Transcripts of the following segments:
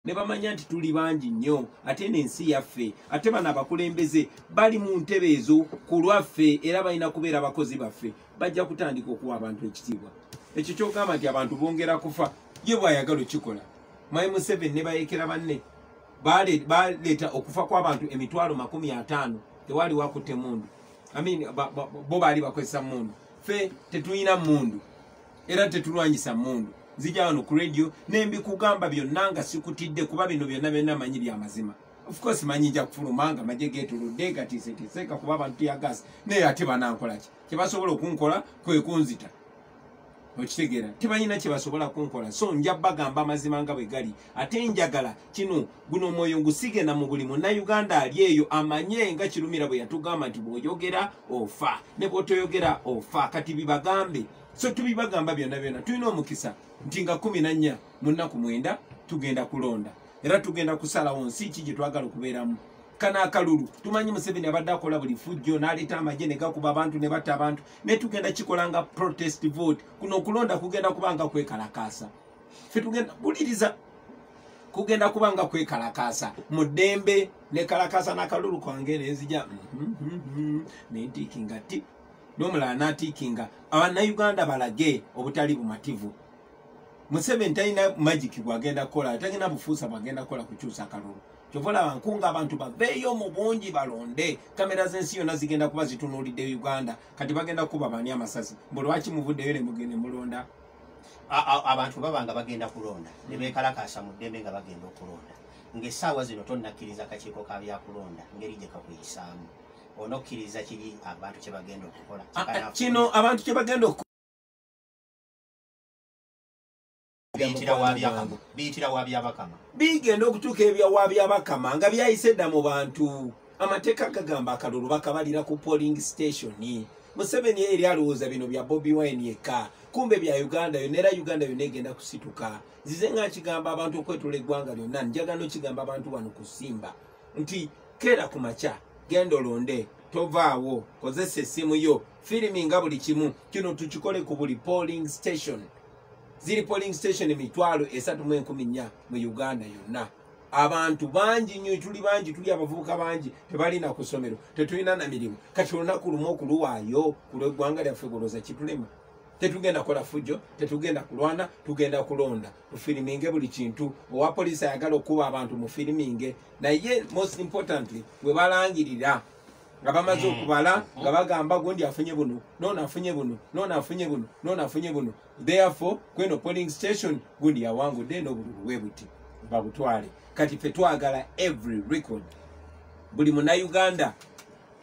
ne bamanya nti tuli bangi nnyo ate n'ensi yaffe ate bano abakulembeze bali mu ntebe ezo ku lwaffe era balina kubeera abakozi baffe bajja kutandika okuwa abantu ekitiibwa. Ekyo kyogamba nti abantu bongera kufa ye bw'ayagala okikola. Mwai Museveni ne bayeekera banne baleeta okufa kw'abantu emitwalo 50 tewali wakutte mundu. Bo baali bakozesa mundu. Ffe tetulina mundu era tetulwanyisa mundu. Nzija wano ku radio nembi kugamba byonna nga sikutidde kuba bino byonna manyi bya mazima. Of course manyi nja kufulumanga maje getuludde gatiseka kuba abantu ya gas naye ate banankola ki kibasobola okunkola kwe kunzita okitegeera tibanyina kibasobola kunkola so nja bagamba mazima nga bwe gali ate njagala kino guno omwoyo ngusige na mu buli Munnayuganda ali eyo amanye nga kirumira bwe yatugamba nti bw'oyogera ofa ne bw'otoyogera ofa kati bibagambe so tubibagamba byonna tulina omukisa nti nga 14 mu nnaku 9 tugenda kulonda era tugenda kusalawo nsi ki gye twagala okubeeramu. Kana akalulu tumanyi Museveni abadde akola buli fujjo n'aleeta amagye ne gakuba abantu ne batta abantu ne tugenda kikolanga protest vote kuno okulonda kugenda kubanga kwekalakaasa ffe tugenda buliriza kugenda kubanga kwekalakaasa mu ddembe ne kalakaasa n'akalulu kwange nenzija nentiikinga ti n'omulala n'atiikinga Abannayuganda balage obutali bumativu. Museveni talina magic bwagenda kukola tagenda bufuusa bwagenda kukola kukyusa akalulu kyovola bankunga abantu baveeyo mu bungi balonde kamera z'ensi yonna zigenda kuba zitunuulidde Uganda kati bagenda kuba bani amasasi mbu lwaki muvuddeyo ne mugende mulonda abantu babanga bagenda kulonda ne beekalakaasa mu ddembe nga bagenda okulonda ng'essaawa zino tonnakkiriza kakiiko ka byakulonda ngeri gye kakuyisaamu onokkiriza kiri abantu kye bagenda okukola kino abantu kye bagenda biyitira wabyabakama bigenda okutuuka ebyawabyabakama nga byayise dda mu bantu amateeka gagamba akalulu bakabalira ku polling station. Museveni eri alowooza bino bya Bobi Wine yekka kumbe bya Uganda yonna era Uganda yonna egenda kusituka. Nzize nga kigamba abantu okwetula eggwanga lyonna njagala okigamba abantu wano kusimba nti keera ku makya genda olonde tovaawo kozesa essimu yo firiminga buli kimu kino tukikole ku buli polling station. Ziri polling station 314 mu Uganda yonna. Abantu bangi nnyo tuli bangi tuli abavubuka bangi tebalina ku ssomero tetulina na mirimu kati olunaku lumu okuluwaayo ku lw'eggwanga lyaffe goloza kitulema tetugenda kola fujjo tetugenda kulwana tugenda kulonda tufiriminge buli kintu owa poliisi ayagala okuba abantu mu firiminge naye most importantly bwe balangirira nga bamaze okubala nga bagamba gundi afunye buno nona afunye buno nona afunye buno nona afunye buno therefore kweno polling station gundi yawangudde n'obululu bwe buti babutwale kati ffe twagala every record buli Munnayuganda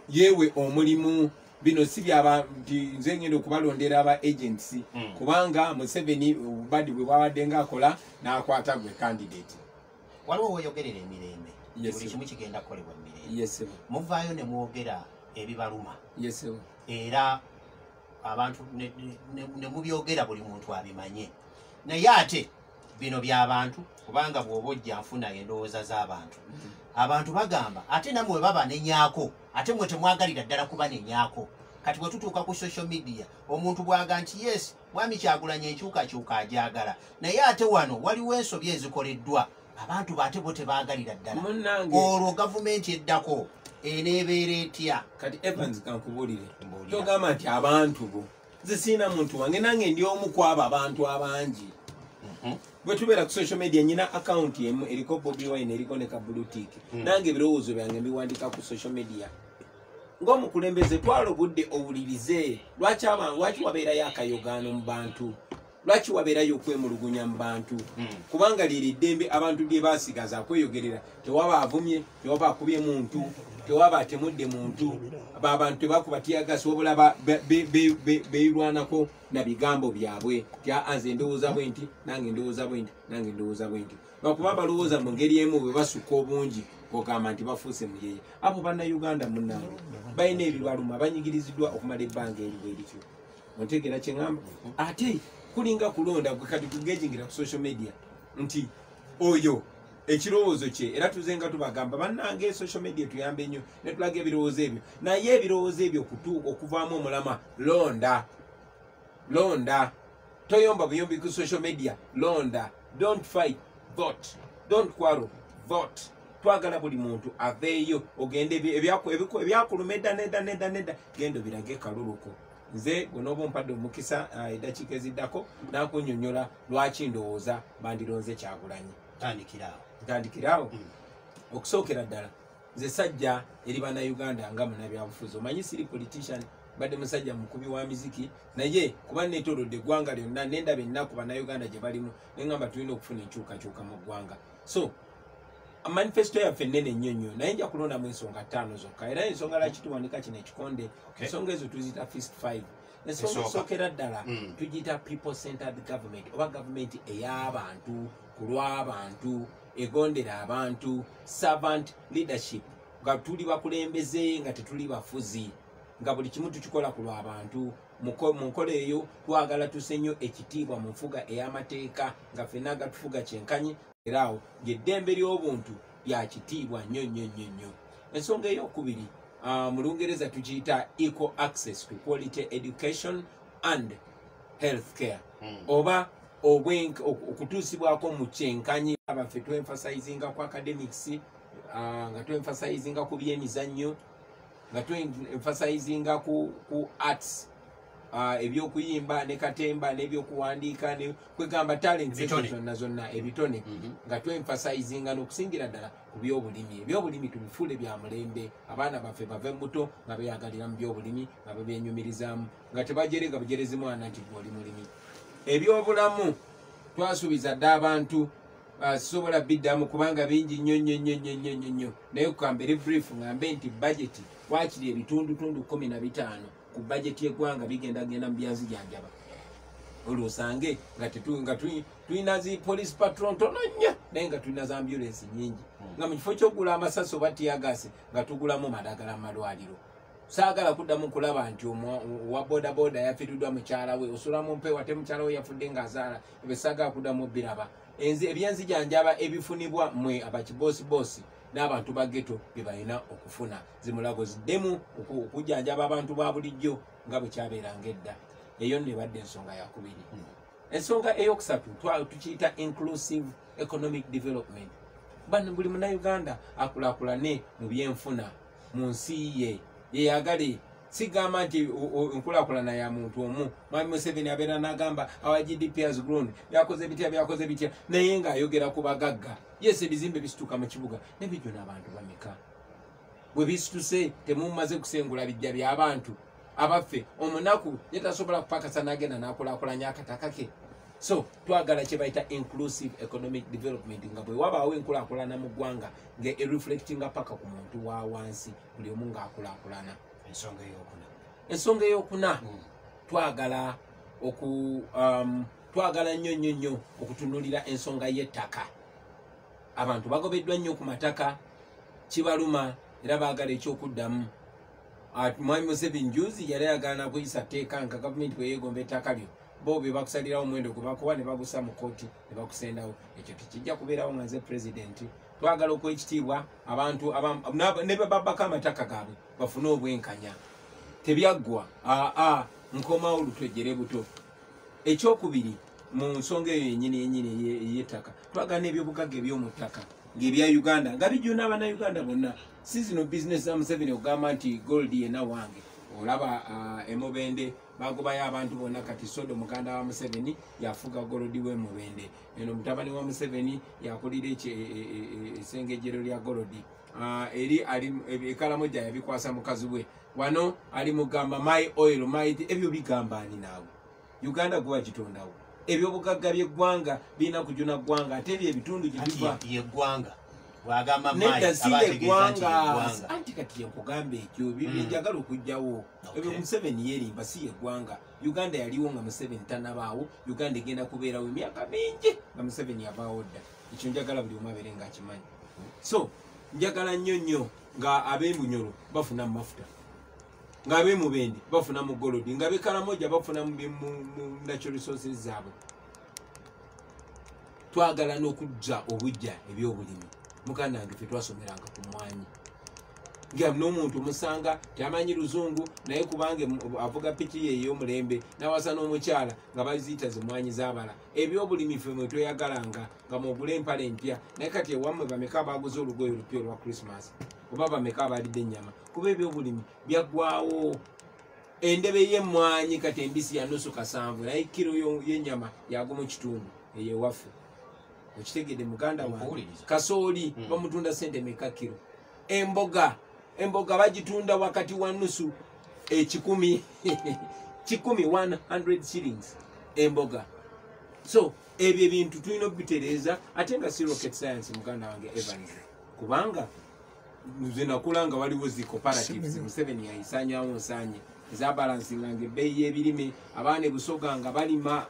yewe omulimu bino si byaba nti nze ngenda okubalondera aba agency kubanga Museveni obubadi bwe bwabadde ng'akola n'akwata gwe candidate waliwo weeyogerera emirembe buli kimu kigenda kukolebwa emirembe muvaayo ne mwogera ebibaluma era abantu ne mubyogera buli muntu abimanye naye ate bino by'abantu kubanga bw'oba ojja nfuna endowooza z'abantu abantu bagamba ate namwe baba nenyaako ate mwe temwagalira ddala kuba nenyaako kati bwe tutuuka ku social media omuntu bwaga nti yes mwami Kyagulanyi enkyukakyuka ajagala naye ate wano waliwo ensobi ezikoleddwa abantu bate bo tebaagalira ddala olwo gavumenti eddako eneebeera etya kati Evans kankubulire togamba nti abantu bo nze siina muntu wange nange ndi omu kwabo abantu abangi bwe tubeera ku social media nyina account emu eriko Bobi Wine eriko ne ka blue tick nange ebirowoozo byange mbiwandika ku social media ng'omukulembeze twalobudde owulirize lwaki wabeerayo akayogaano mu bantu lwaki wabeerayo okwemulugunya mu bantu kubanga liri ddembe abantu lye baasigaza kweyogerera tewaba avumye tewaba akubye muntu tewaba atemudde muntu abantu tebakuba tiyagasi wabula beirwanako na bigambo byabwe nze ndowooza bwe nti nange ndowooza bwe nti nange ndowooza bwe nti lwakuba balowooza mu ngeri emu bwe basukka obungi ogamba nti bafuuse muyeye abo Bannayuganda munnange balina ebibaluma banyigiriziddwa okumala ebbanga eribwe erityo ontegeera kye ŋŋamba ate kulinga kulonda gwe kati tugegingira ku social media nti oyo ekirowoozo kye era tuzenga tubagamba bannange social media tuyambe nnyo ne tulaga ebirowoozo ebyo naye ebirowoozo ebyo okuvaamu omulama londa toyomba buyombi ku social media londa don't fight vote don't quarrel, vote. Twagala buli muntu aveeyo ogende ebyakuluma nedda gendo birage kaluluko. Nze gonoba ompadde omukisa eddakiika eziddako nakunnyonnyola lwaki ndowooza bandironze Kyagulanyi. Ntandikiraawo okusookera ddala nze sajja eri bannayuganda nga munnabyabufuzi. Omanyi siri politician, badde musajja mukubi wa miziki, naye kuba neetoolodde eggwanga lyonna nendaba ennaku bannayuganda gye balimu neŋŋamba tulina okufuna enkyukakyuka mu ggwanga. So manifesto yaffe nnene nnyo nnyo, naye nja kulondamu ensonga 5 zokka, era ensonga lwaki tuwanika kino ekikonde, ensonga ezo tuziyita Fist 5. Ensonga esookera ddala tugiyita people centered government, oba gavumenti ey'abantu, ku lw'abantu, egondera abantu, servant leadership, nga tuli bakulembeze nga tetuli bafuzi, nga buli kimu tukikola ku lw'abantu. Mu nkola eyo twagala tuse nnyo ekitiibwa mu nfuga ey'amateeka nga ffenna gatufuga kyenkanyi, era awo ng'eddembe ly'obuntu lya kitiibwa nnyo nnyo nnyo nnyo. Ensonga ey'okubiri mu Lungereza tukiyita equal access to quality education and health care, oba okutuusibwako mu kyenkanyi. Abaffe twemphasizinga ku academics, nga twemphasizinga ku byemizannyo, nga twemphasizinga ku arts, ebyokuyimba ne katemba n'ebyokuwandiika ne kwegamba talents zonna ebitone, nga twemphasizinga n'okusingira ddala ku byobulimi. Ebyobulimi tubifuule bya mulembe, abaana baffe bave muto nga beyagalira mu byobulimi nga babyenyumirizaamu, nga tebajerega bujerezi mwana nti gwoli mulimi. Ebyobulamu twasuubiza dda abantu sobola biddamu kubanga bingi nnyo, naye kugamba eri brief ngambe nti budget wakiri ebitundu 15 ku budget y'eggwanga bigenda mu byanzijanjaba. Olusange nga tulina zi police patrol ntono nnyo, naye nga tulina za ambulance nyingi, nga mu kifo ky'okugula amasasi oba tiyagasi nga tugulamu madagala mu malwaliro. Saagala kuddamu kulaba nti wa bodaboda yafiiriddwa mukyala we, osula mu mpewo ate mukyala we yafudde ng'azaala, ebyo saagala kuddamu biraba. Ebyenzijanjaba ebifunibwa mmwe abakiboosibosi n'abantu ba ghetto bye balina okufuna, zimulago ziddemu okujjanjaba abantu ba bulijjo nga bwe kyabeeranga edda. Eyo nebadde ensonga yakubiri. Ensonga eyokusatu tukiyita inclusive economic development. Buli munnayuganda akulaakulane mu byenfuna mu nsi ye, yeyagale. Sigamba nti enkulaakulana ya muntu omu. Mwami Museveni abeera n'agamba our GDP has grown, byakoze bitya, naye ng'ayogera ku bagagga. Yes, ebizimbe bisituka mu kibuga, nebijjo n'abantu bameka. Bwe bisituse temumaze kusengula bijja by'abantu abaffe. Omunaku ye tasobola kupakasa n'agenda n'akulaakulanya akataka ke. So twagala kye bayita inclusive economic development, nga bwe wabaawo enkulaakulana mu ggwanga nga ereflectinga paka ku muntu wa wansi, buli omu ng'akulaakulana. Ensonga eyokuna twagala nnyo okutunulira ensonga y'ettaka. Abantu bagobeddwa nnyo ku mataka, kibaluma era baagala ekyokuddamu. Mwami Museveni njuzi yali ayagala nakuyisa tteeka nga gavumenti bwe yeegomba ettaka lyo, bo be bakusalirawo omuwendo gwe bakuwa ne bagusa mu kooti ne bakusendawo. Ekyo tekijja kubeerawo nga nze pulezidenti. Twagala okuwa ekitiibwa abantu ne bwe babbako amataka gaabwe bafune obwenkanya. Tebyaggwa, nkomawo lutwejjere buto. Ekyokubiri mu nsonga eyo yennyini ey'ettaka, twagala n'ebyobugagga eby'omu ttaka ng'ebya Uganda nga bijjuna abannayuganda bonna. Si zino bizinesi za Museveni ogamba nti gold yenna wange. Olaba Mubende bagobayo abantu bonna, kati Sodo muganda wa Museveni yafuga golodi we Mubende. Eno mutabani wa Museveni yakulira essengejjero lya golodi. Eri ali ekalamoja yabikwasa mukazi we. Wano ali mugamba my oil, ebyo bigamba ani naawe? Uganda gwe wagitondawo. Ebyobugagga by'eggwanga birina kujuna ggwanga, ate ebyo ebitundu gye biva yeggwanga. Nedda si yeggwanga, anti kati yenkugamba ekyo njagala okujjawo. Ebyo Museveni yeerimba si yeggwanga. Uganda yaliwo nga Museveni tannabaawo, Uganda egenda kubeerawo emyaka mingi nga Museveni yavaawo dda. Ekyo njagala buli omu abeere ng'akimanyi. So njagala nnyo nga ab'Ebunyoro bafuna mu mafuta, nga ab'Emubende bafuna mu golodi, nga ab'Ekaramoja bafuna mu natural resources zaabwe. Twagala n'okujja obujja eby'obulimi. Muganda wange ffe twasomeranga ku mmwanyi. nga n'omuntu musanga tamanyi luzungu naye kubanga avuga piki ye ey'omulembe nawasa n'omukyala nga baziyita zimwanyi z'abala ebyobulimi ffe mwe tweyagalanga nga mugula empale empya naye kati ewammwe bameka abaguze olugoye olupya olwa Christmas oba bameka abalidde ennyama kuba ebyobulimi byaggwawo endebe y'emmwanyi kati embisi ya nusu 7 naye kiro y'ennyama yagumu kitundu eyewaffe okitegedde muganda wange kasooli bamutunda sente meka kiro emboga bagitunda wakati wa nusu 10 100 shillings emboga so ebyo ebintu tulina okubitereeza ate nga si rocket science muganda wange Evans kubanga nze nakulanga waliwo zi cooperatives Museveni yayisanyawo nsanye ezabalansinganga ebbeeyi y'ebirime abaana ebusoga nga balima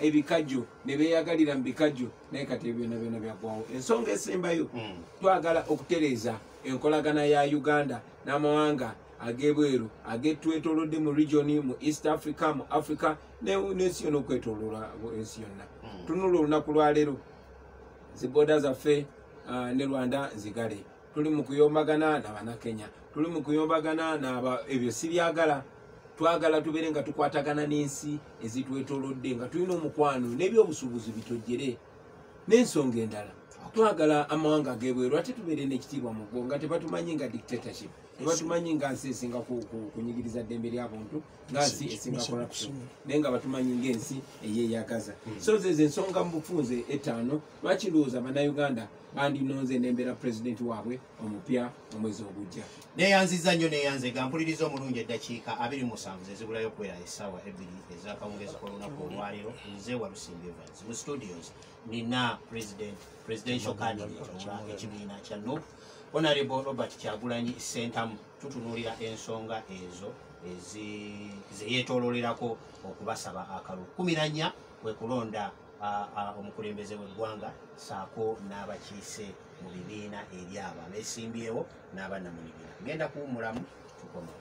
ebikajjo ne beeyagalira mu bikajjo naye kati ebyo byonna byaggwawo ensonga esembayo twagala okutereeza enkolagana ya Uganda n'amawanga ag'ebweru agetwetoolodde mu regioni mu East Africa mu Africa n'ensi yonna okwetooloola ensi yonna tunula olunaku lwaleero ziboda zaffe ne Rwanda zigale tuli mu kuyombagana n'Abannakenya tuli mu kuyombagana ebyo sibyagala twagala tubeere nga tukwatagana n'ensi ezitwetoolodde nga tulina omukwano n'ebyobusuubuzi bitojjere n'ensonga endala twagala amawanga ag'ebweru ate tubeere n'ekitiibwa mu ggwanga tebatumanyi nga dictatorship tebatumanyi nga nsi esinga kunyigiriza ddembe ly'abantu nga nsi esinga corruption naye nga batumanyi ng'ensi eyeeyagaza so zezo ensonga mu bufunze 5 lwaki ndowooza bannayuganda bandinonze nembeera pulezidenti waabwe omupya omwezi ogujja neyanziza nnyo neyanzega mpuliriza omulungi eddakiika 27 zezibulayo okubeera essaawa 2 ez'akawungezi k'olunaku olwaleero nze Walusimbi Evans mu studios nina presidential candidate oba ekibiina kya NUP Honorable Robert Kyagulanyi Ssentamu tutunuulira ensonga ezo zeyeetooloolerako okubasaba akalulu 14 kwe kulonda omukulembeze w'eggwanga saako n'abakiise mu bibiina eri abo abeesimbyewo n'abanna mu bibiina ngenda kuwummulamu tukoma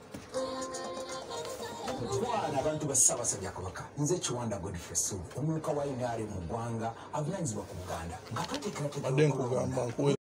okutwala abantu ba Ssaabasajja Kabaka nze Kiwanda Godfrey Ssuubi omumyuka wa UNR mu ggwanga avunaanyizibwa ku Buganda nga twateekerateeka